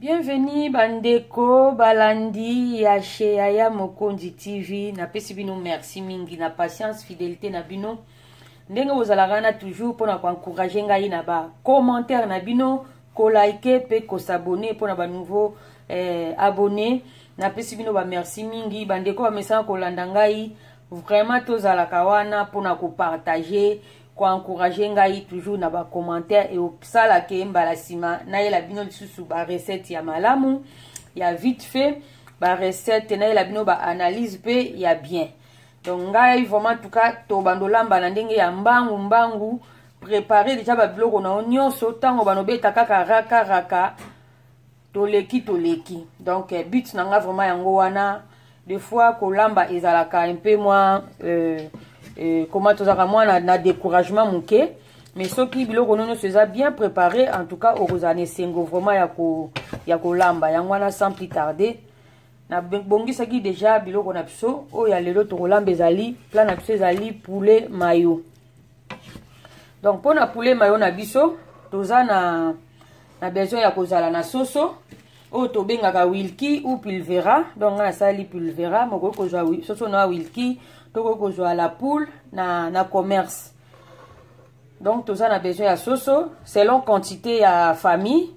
Bienvenue bandeko balandi ya chez Yaya Mokonzi TV. Na pesi bino merci mingi na patience fidélité na bino. Ndenge ozalaka na toujours pour na encourager ngai na ba commentaire na bino, ko like pe ko s'abonner pour na ba nouveau abonné. Na pesi bino ba merci mingi bandeko ba message ko landa ngai. Vraiment tozalaka wana pour na ko partager, ko encourager ngai toujours na ba commentaire et au sala ke mbala sima na yela bino lisusu ba recette ya malamu ya vite fait ba recette na yela bino ba analyse pe ya bien. Donc ngai vraiment tout cas to bandolamba na ndenge ya mbangu préparer déjà ba biloko na nyonso tango banobeta kaka raka toleki. Donc but na nga vraiment yango wana des fois kolamba ezalaka un peu moins comment tozaka moi na découragement muke, mais ceux qui biloko nono seza bien préparé en tout cas au rosane sengo vraiment ya kolamba yangwana sans plus tarder na bongisa ki déjà biloko na biso o ya lelo to kolamba ezali plan na biso ezali poulet mayo. Donc pour na poulet mayo na biso toza na besoin ya kozala na soso o to bengaka wilki ou pulvera. Donc na sali pulvera moko ko jwa soso na wilki toko ko jwa la poule na commerce. Donc toza na besoin ya soso selon quantité ya famille.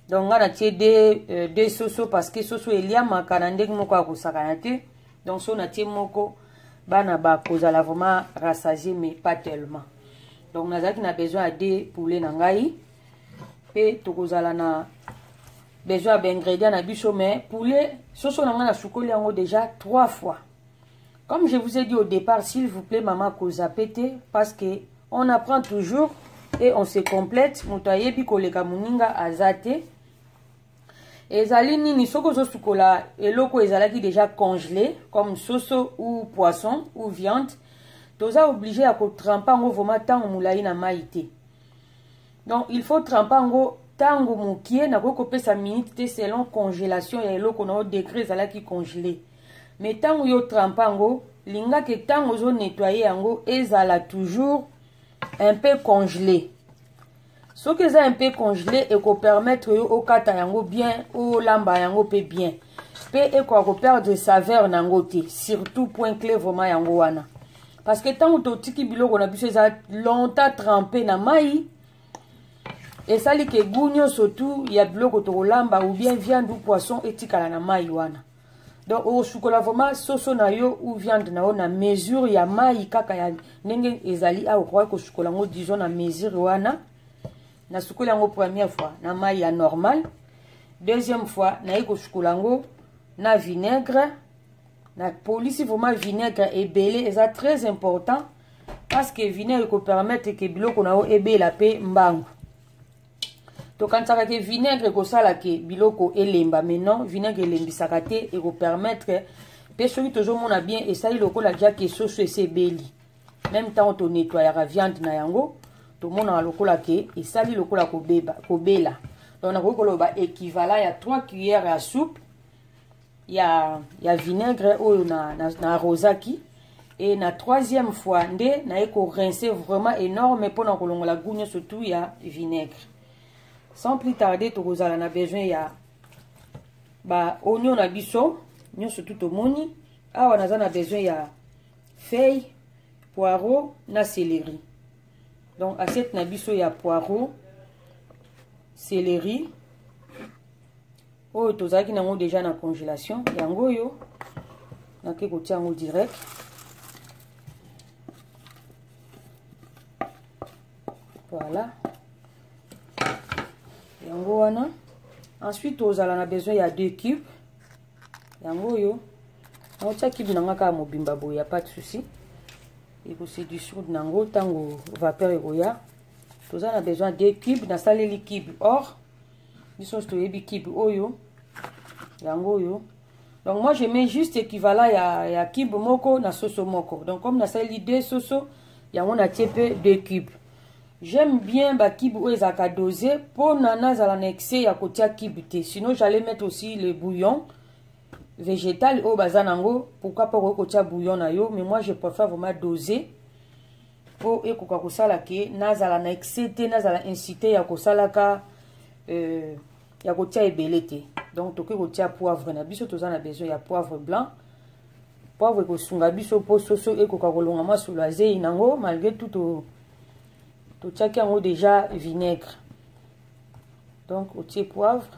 Donc on a tiré des soso parce que soso elia makana ndenge moko akosakana te. Donc so na tie moko bana ba kozala vraiment rassasié mais pas tellement. Donc nazaki na besoin de poulet na ngai pe tokozala na besoin d'ingrédients na biso mais poulet soso na nga na sukoli yango déjà 3 fois. Comme je vous ai dit au départ, s'il vous plaît maman koza pété parce que on apprend toujours et on se complète. Moutaye bi koleka muninga azate. Ezali nini soko zo sukola eloko ezalaki déjà congelé comme soso ou poisson ou viande. Toza obligé à ko tremper ngo vraiment tango mulai na maïté. Donc il faut tremper ngo tango mukie na ko pesa minute selon congélation ya eloko na degré ezalaki congelé. Mais tango yo tremper ngo linga ke tango zo nettoyer ngo ezala toujours un peu congelé. Ce que ça un peu congelé et qu'on permettre au kata yango bien au lamba yango pe bien pe et qu'on perdre saveur nango te, surtout point clé vraiment yango wana parce que tant to tiki biloko na biso ça longtemps trempé na mai et ça li ke gounyo surtout ya biloko to lamba ou bien viande ou poisson etikala na mai wana. Donc au chocolat vraiment soso na yo ou viande na na mesure ya mai kaka ya ndenge ezali a ko ko chocolat ngo disons na mesure wana. Na sukola yango première fois na mai ya normal, deuxième fois na iko sukola yango na vinaigre na police vraiment vinaigre ebele eza très important parce que vinaigre ko permettre que biloko na o ebela pe mbangu. To kansaka ke vinaigre ko sala ke biloko elemba mais non vinaigre elembisaka te et ko permettre pe soki toujours mona bien et ça lokola déjà que soso esebeli. Même temps to nettoyer la viande na yango tout le monde a lokola ke et sali lokola kobela. Donc on a koloba équivalent ya 3 cuillères à soupe ya vinaigre oyo na rosaki et na troisième fois nde na eko rincer vraiment énorme pour na kolongola gounyo surtout ya vinaigre. Sans plus tarder to kozala na besoin ya ba oignon na biso nyonso tout omoni awa naza na besoin ya feuille poireau na céleri. Donc assiette na biso ya poireau céleri oyo tozalaki nango déjà na congélation yango yo nake kotia yango direct. Voilà yango wana. Ensuite tozala na besoin ya 2 cubes yango yo naotia cube nanga kaka mobimba boye ya pas de souci. Et pour se dissoudre nango tango vapeur egoya toza na besoin de cubes na saleli cube or biso to yebi cube oyo yango yo. Donc moi je mets juste équivalent ya cube moko na soso moko. Donc comme na saleli 2 soso yango na tie pe 2 cubes. J'aime bien ba cube oyo ezaka dosé pour nana zala na excès ya kotia cube te, sinon j'allais mettre aussi le bouillon végétal au bazanango, pourquoi pas kotia bouillon na yo, mais moi je préfère vraiment doser pour ekoka kosala ke nazala na excité nazala incité ya kosala ka ya kotia ebele te. Donc toke kotia poivre na biso tozana besoin ya poivre blanc. Poivre ko sunga biso po soso ekoka kolonga masolo azei nango malgré tout to tiaki yango déjà vinaigre. Donc otie poivre.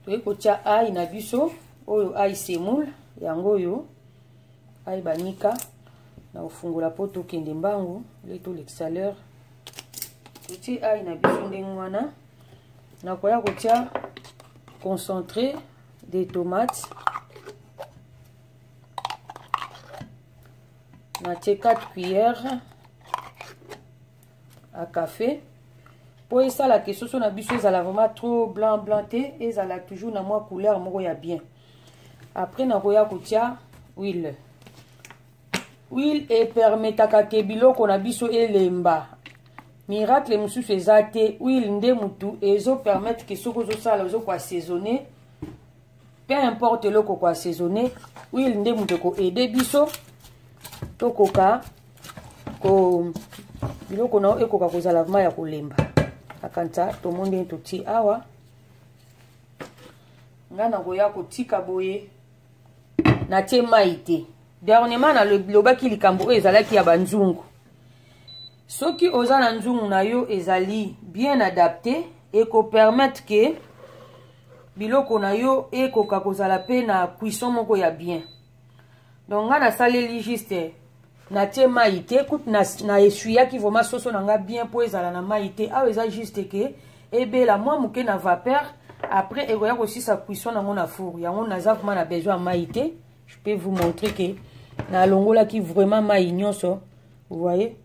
Toke kotia ail na biso oyo ail semoule yango yo ail banika na ofungola po tokende mbangu leto l'exhaleur. Totie ail na biso ndenge wana na koya kotia concentré des tomates. Na tie 4 cuillères à café. Pour ça la question sur na biso ezala vraiment trop blanc te, ezala toujours na moi couleur moko ya bien. Après na koya kotia huile. Huile et permetaka ke biloko na biso elemba. Miracle mususu ezate huile nde mutu ezo permettre que soko zo sala zo ko assaisonner. Peu importe loko ko assaisonner, huile nde mutu ko aider biso. Tokoka ko biloko na ekoka kozala vraiment ya kolemba. Akanta to monde toti awa. Ngana koya kotika boye na tie maite. Dernièrement na lobaki likambo ezalaki ya banzungu. Soki oza na nzungu na yo ezali bien adapté et ko permettre que biloko na yo ekoka kozala pe na cuisson moko ya bien. Donc ngana saleli juste na tie maite coupe na essuya ki vraiment soso nanga bien po ezala na maite awa eza juste que ebela moi muke na vapeur après ekoya aussi sa cuisson nango na four yango naza vraiment na besoin de maite. Je peux vous montrer que na longola ki vraiment mai nyonso vous voyez.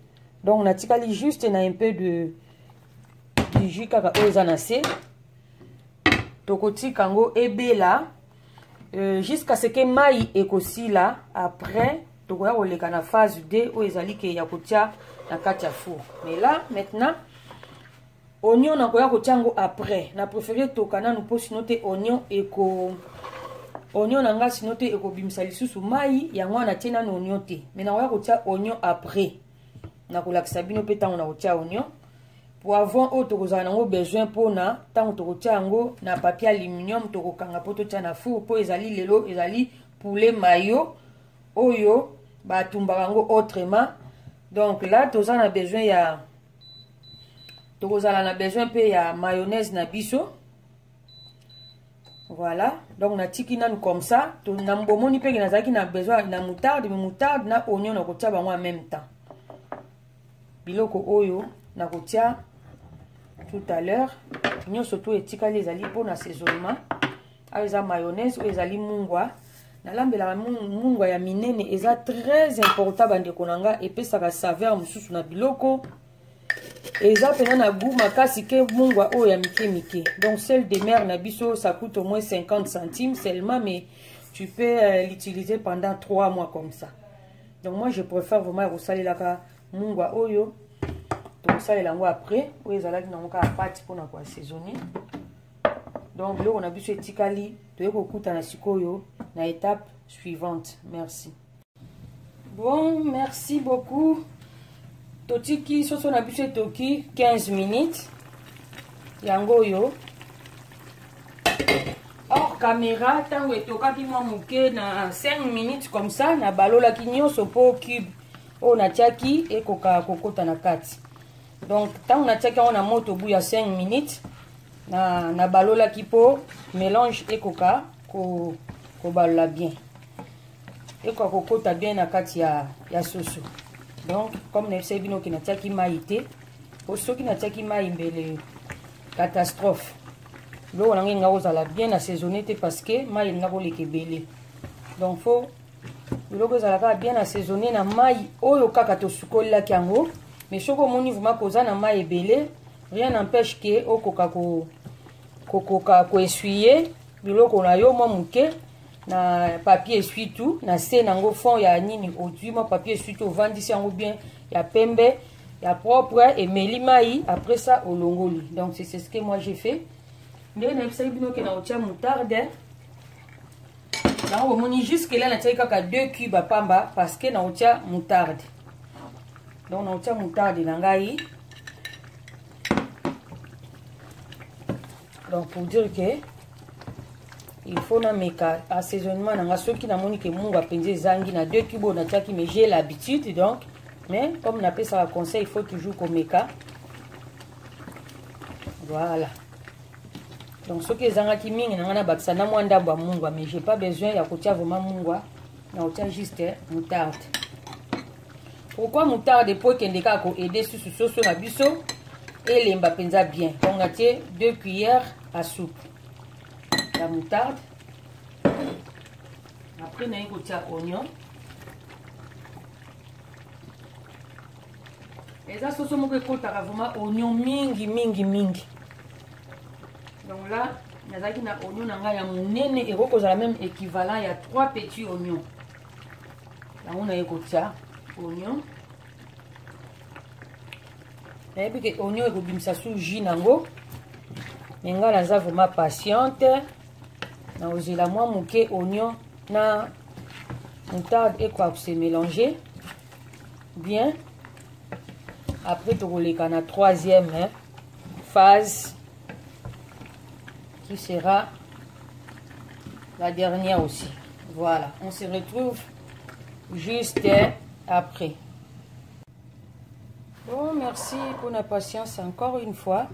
Donc na tikali juste na un peu de jus kaka oza na se tokoti kango ebela jusqu'à ce que mai ekosila. Après tokoya koleka na phase 2 o ezali ke ya kotia na kati ya four. Mais là maintenant oignon na koya kotia ngo après na préféré tokana nous po sinote oignon nanga sinote ekobimisa lisusu mai yango na tina na oignon te. Mais na koya kotia oignon après na kolakisa bino pe tango na kotia oignon. Poivron o tokozala nango besoin pona tango tokotia yango na papier aluminium tokokanga po totia na four po ezali lelo ezali poulet mayo oyo batumbaka yango autrement. Donc là tozala na besoin ya tokozala na besoin pe ya mayonnaise na biso. Voilà, donc na tiki nanu comme ça to na mbomoni pe nazaki na besoin na moutarde na oignon na kotia bango en même temps. Biloko oyo na kotia tout à l'heure nyonso to etikali ezali pour assaisonnement. Eza mayonnaise ou ezali mungwa na lambela mungwa ya minene eza très important bandeko nanga epesaka saveur mususu na biloko. Eza pena na goût makasi ke mungwa oyo ya mike. Donc sel de mer na biso ça coûte au moins 50 centimes seulement, mais tu peux l'utiliser pendant 3 mois comme ça. Donc moi je préfère vraiment rosalelaka mungwa oyo to salela ngo après oyo ezalaki na ngoka pâte pour na ko assaisonner. Donc là on a biso etikali to ekokuta na sikoyo na étape suivante. Merci. Bon, merci beaucoup. Totiki soso na biso toki 15 minutes. Yango yo. Hors caméra, tango etokaki mwa muke na 5 minutes comme ça na balola ki nyonso po cube o na tiaki ekoka kokota na kati. Donc tango na tiaki on a moto bu ya 5 minutes na balola ki po mélange ekoka ko balola bien. Ekoka kokota bien na kati ya soso. Donc comme ne sais bino ki na tiaki maïté pour ceux qui na tiaki maïmbele catastrophe. L'eau on a ozala bien assaisonné parce que mai nga ko lekebele. Donc faut l'eau ozala bien assaisonné na mai oyo kaka to sukola kiango, mais soko moni vraiment koza na mai ebele, rien n'empêche que okoka ko essuyer biloko na yo mo muke na papier essuie tout na se nango fond ya nini odui mo papier essuie tout vandisi yango bien ya pembe ya propre et meli mai après ça au longoli. Donc c'est ce que moi j'ai fait. Mais na bisa bino ke na otia moutarde. Na o moni jusque là na tia kaka 2 cubes pamba parce que na otia moutarde. Donc na otia moutarde na ngai. Donc pour dire que il faut na meka assaisonnement na soki na moni que mungu apenze zangi na 2 cubes na tchaki, mais j'ai l'habitude donc, mais comme on appelle ça un conseil, il faut toujours qu'on meka. Voilà. Donc ce que zanga ki mingi na ngana bakisa na mwanda ba mungu, mais j'ai pas besoin ya kotia vraiment mungu na otia juste moutarde. Pourquoi moutarde pour que ndeka ko aider sur soso na biso et lemba penza bien. Donc on a 2 cuillères à soupe. La moutarde. Après, on a oignon. Et ça, c'est ce que vraiment oignon mingi. Donc là, on a un oignon, et on a même équivalent, il y a 3 petits oignons. Là, on a un oignon. Et puis, l'oignon est sous jus. Mais on a vraiment patiente. Na ozela moi muke oignon na moutarde et quoi se mélanger bien. Après tu rouler la 3e phase qui sera la dernière aussi. Voilà, on se retrouve juste après. Bon, merci pour la patience encore une fois.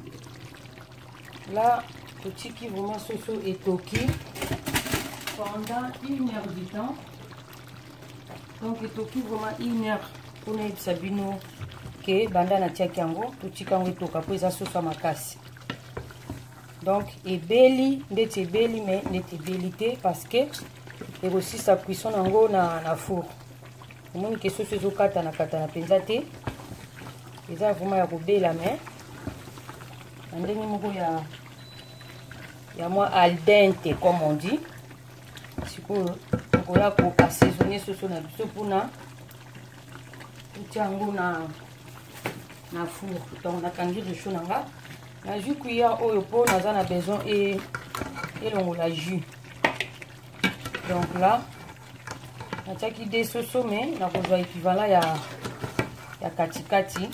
Là, petit qui vraiment soso est toqué pendant 1 heure du temps. Donc est toqué vraiment 1 heure pour nous sabino que banda na tiakango petit kango est toka pour ça soso makasi. Donc et beli ndete beli mais ndete belité parce que et aussi sa cuisson nango na four. Au moins que soso zo kata na penzate. Et ça vraiment ya kobela mais ndenge moko ya moi al dente comme on dit. Si vous voulez assaisonner ce son pour na four. Donc on a kangi de chaud nanga. La jus cuillère au pot on a besoin et la jus. Donc là on a qui des sauces mais on a besoin équivalent ya katikati.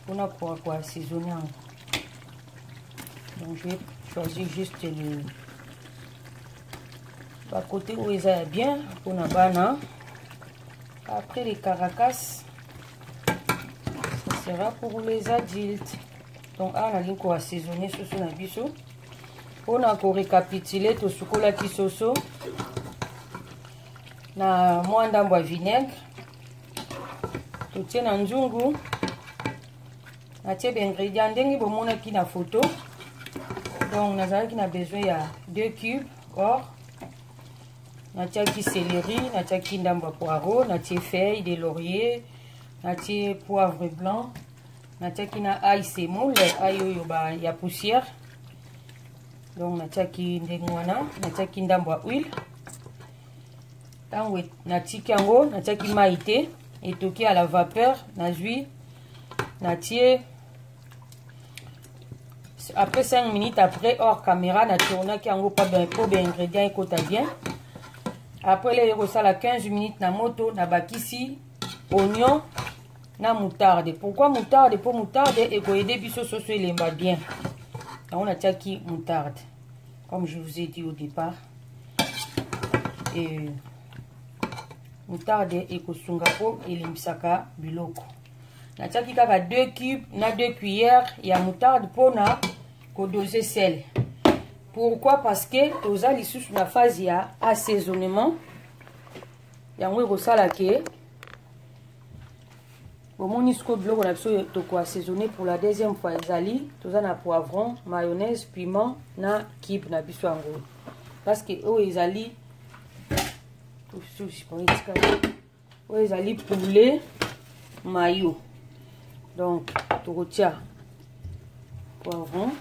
On a quoi assaisonner. Donc je vais choisir juste le côté où ils est bien pour la banane. Après les caracas, ça sera pour les adultes. Donc on a dit qu'on va assaisonner ce son abisso. On a encore récapitulé tout ce qu'on a qui soso. Na moins d'ambois vinaigre. Tout tient en jungu. Na tie ingrédients dengi bomona qui na photo. Donc, on a besoin de 2 cubes or, on a céleri, on a ndamba poireau, on a feuilles de laurier, on a poivre blanc, on a ail semoule, ail il y a poussière. Donc, on a ndamba huile. On a maïté, et toqué à la vapeur, on a huile, on a après 5 minutes après hors caméra na tourna qui en pas bien pour bien ingrédients et côté bien. Après les ça la 15 minutes na moto na bakisi oignon na moutarde. Pourquoi moutarde? Pour moutarde et ko aider biso soso lemba bien. On a tchaki moutarde comme je vous ai dit au départ. Et moutarde et ko sunga po elimisaka biloko. Na tchaki kaka 2 cubes na 2 cuillères ya moutarde pour na doser sel. Pourquoi? Parce que tous les sous la phase ya assaisonnement. Yango ko sala ke au monisco bloc on a besoin de quoi assaisonner pour la deuxième fois. Ezali tous na poivron, mayonnaise, piment na kib na biso yango. Parce que ezali poulet mayo. Donc tu retiens poivron.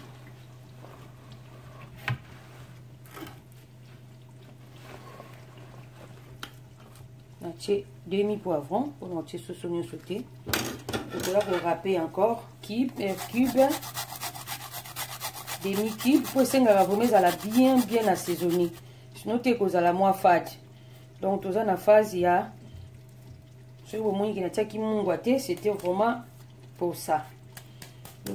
Demi poivron pour notre sauce oignon sauté. Donc là pour râper encore cube demi cube pour senga la remise à la bien assaisonné. Sinon tu cause à la moins fade. Donc tout ça na phase il y a ce moment qui n'a pas qui m'engoité, c'était vraiment pour ça.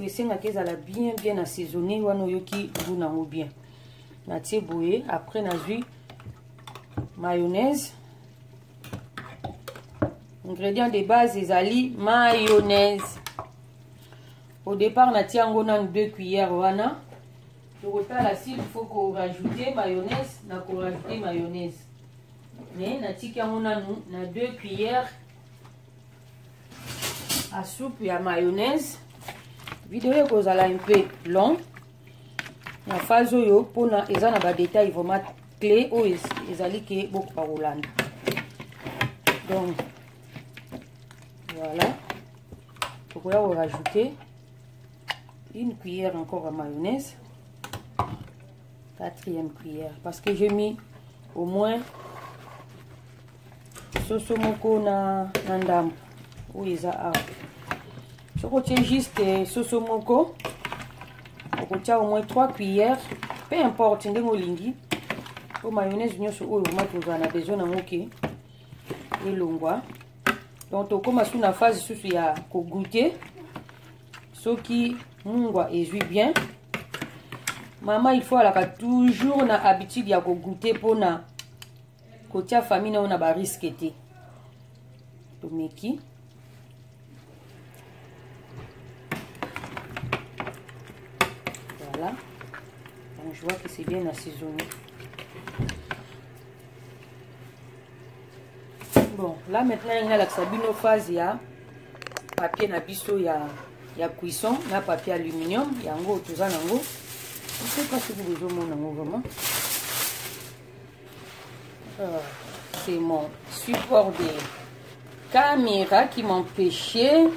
esengaki ezala bien assaisonné wana oyoki goût nango bien. Natie boye après nazwi mayonnaise. Ingrédient de base ezali mayonnaise. Au départ natie yango na 2 cuillères wana. Tokotala s'il faut qu'on rajouter mayonnaise, na ko rajouter mayonnaise. Mais natiki yango na 2 cuillères à soupe ya mayonnaise. Vidéo ekozala un peu long. Na phase oyo pona eza na ba détails vraiment clé oyo ezali ke beaucoup pa kolanda. Donc voilà. Tokoya ko rajouter une cuillère encore à mayonnaise. 4e cuillère parce que j'ai mis au moins soso moko na ndambo ou eza awa. Soko tie juste soso moko okotia au moins 3 cuillères, peu importe ndenge olingi. O mayonnaise nyonso oyo matozana na besoin na moke elongwa. Donc tokoma sous na phase susu ya ko goûter soki mungwa ezui bien. Maman il faut alaka toujours na habitude ya ko goûter pona kotia famille na ba risque te. Tomeki voilà. Donc je vois que c'est bien assaisonné. Bon, là maintenant il y a la sabino phase ya papier na biso ya cuisson, na papier aluminium, yango toza nango. Je ne sais pas si vous voyez mon amour vraiment. C'est mon support de caméra qui m'empêchait.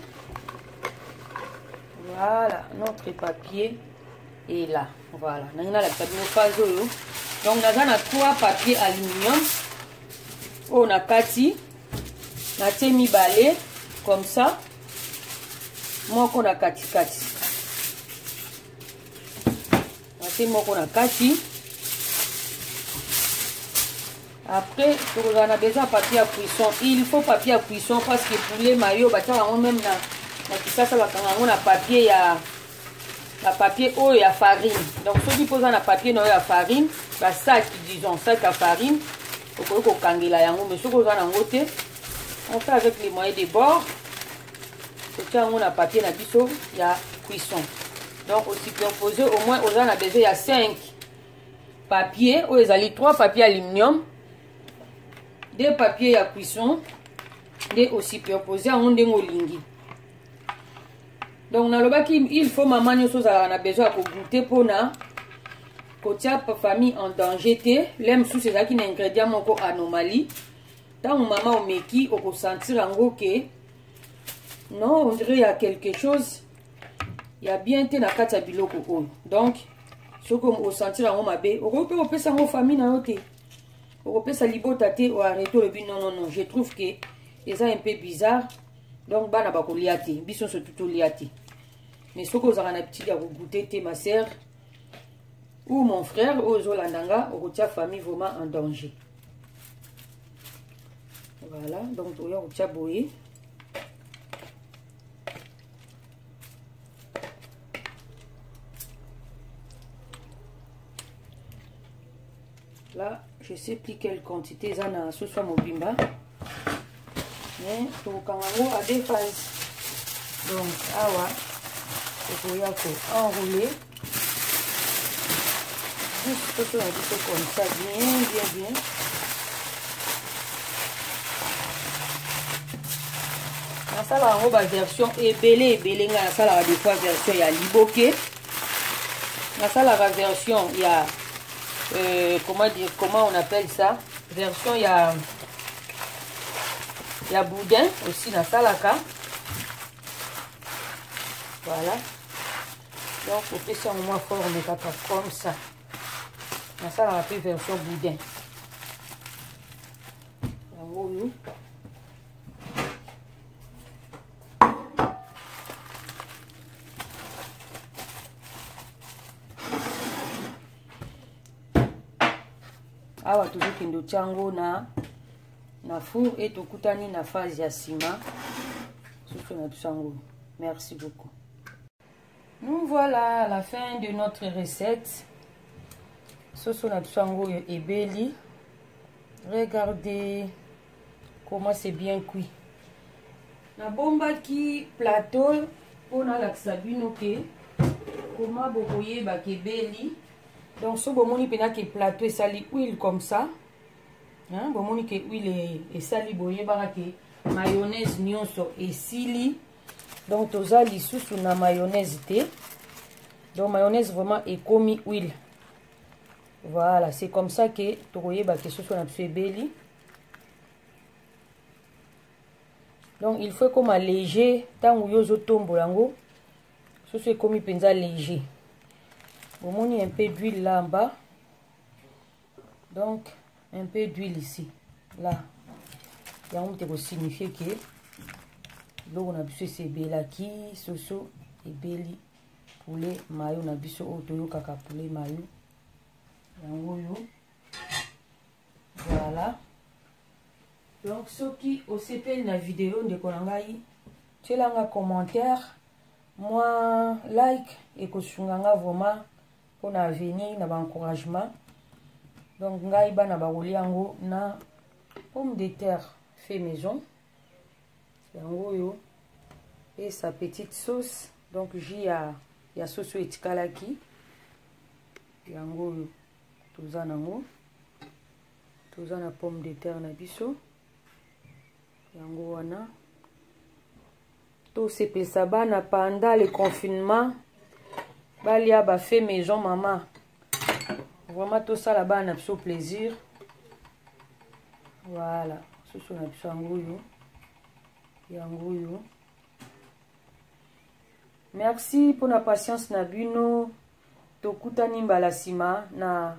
Voilà, notre papier est là. Voilà, on a la sabino phase. Donc on a 3 papiers aluminium. On a kati. Na tie mibale comme ça. Moi qu'on a kati. Na tie moko na kati. Après, on a besoin de papier à cuisson. Il faut papier à cuisson parce que pour les maillots, bah tiens, on même na kisasa on a papier ya la papier eau et à farine. Donc ceux qui posent un papier non à farine, bah sac disons sac à farine. Au ko kangela yango mais ceux qui posent un côté. On fait avec les moyens de bord. On a papier na biso, il y a cuisson. Donc aussi composé au moins on a besoin il y a 5 papiers, ou ils ont 3 papiers aluminium, 2 papiers à cuisson, et aussi composé en lingi. Donc il faut maman nous a besoin de goûter pour na côté famille en danger l'aime sous ces ingrédients moko anomalie. Tant maman au meki au sentir en gros que non on dirait il y a quelque chose il y a bien été na kata biloko donc ce comme au sentir en mabe au peut ça en famille na yote au peut ça libota te au arrêter le but non je trouve que c'est un peu bizarre donc bana ba ko liate biso so tout liate mais ce que vous avez l'habitude à goûter te ma sœur ou mon frère ou zolandanga au tia famille vraiment en danger. Voilà, donc on va chaboyer. Là, je ne sais plus quelle quantité ça a ce soit mon bimba. Mais pour quand on a des phases. Donc, ah ouais, il faut enrouler. Juste comme ça, bien. Ça la robe version ebele nga ça la des fois version ya liboke ça la version il y a comment on appelle ça version il y a boudin aussi dans ça la ka voilà donc on fait ça au moins forme comme ça dans ça la version boudin oui. Awa toujours kendo chango na four et tokutani na phase ya sima. Merci beaucoup. Nous voilà à la fin de notre recette. Soso na tsango et belly. Regardez comment c'est bien cuit. Na bomba qui plateau on a la sabino ke comment bokoye ba ke belly. Donc so bomoni pena ke plateau et sali huile comme ça. Hein, bomoni ke huile et sali boye ba ke mayonnaise nyonso et sili. Donc toza lisusu na mayonnaise té. Donc mayonnaise vraiment est comme huile. Voilà, c'est comme ça que tu voyez que ce soit un belly. Donc il faut comme léger tant où yozo tombe lango. Ce soit comme penza léger. Bon, on a un peu d'huile là en bas. Donc un peu d'huile ici. Là. Il y a un peu signifier que là on a besoin c'est belaki, soso et belly poulet mayo on a besoin otoyo kaka poulet mayo. Voilà. Donc ceux qui aussi payent la vidéo de Kolangai, tu l'as un commentaire, moi like et que je vraiment pour l'avenir, na encouragement. Donc ngai ba na ba yango na pomme de terre fait maison. Yango yo et sa petite sauce. Donc il y a sauce etikalaki. Yango yo toza nango toza na pomme de terre na biso yango wana to sepelisa bana pendant le confinement balia ba fait maison maman vraiment tout ça là-bas na biso plaisir. Voilà soso na biso yango yo merci pour la patience na bino tokutani mbala sima na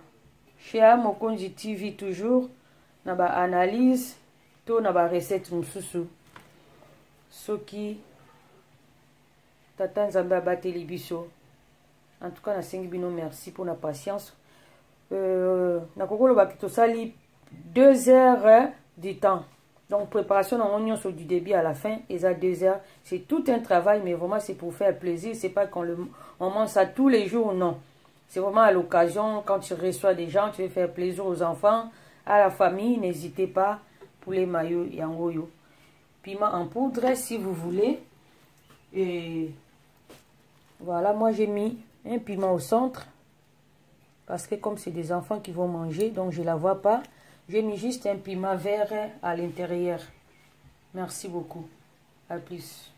Chez Mokonzi TV toujours na ba analyse to na ba recette mususu soki tata nzambe abateli biso. En tout cas na sengi bino merci pour la patience. Na kokolo ba kitosali 2 heures du temps. Donc préparation en oignon du début à la fin et ça 2 heures. C'est tout un travail mais vraiment c'est pour faire plaisir, c'est pas qu'on on mange ça tous les jours non. C'est vraiment à l'occasion, quand tu reçois des gens, tu veux faire plaisir aux enfants, à la famille, n'hésitez pas, poulet mayo yangoyo. Piment en poudre si vous voulez. Et voilà, moi j'ai mis un piment au centre. Parce que comme c'est des enfants qui vont manger, donc je ne la vois pas. J'ai mis juste un piment vert à l'intérieur. Merci beaucoup. À plus.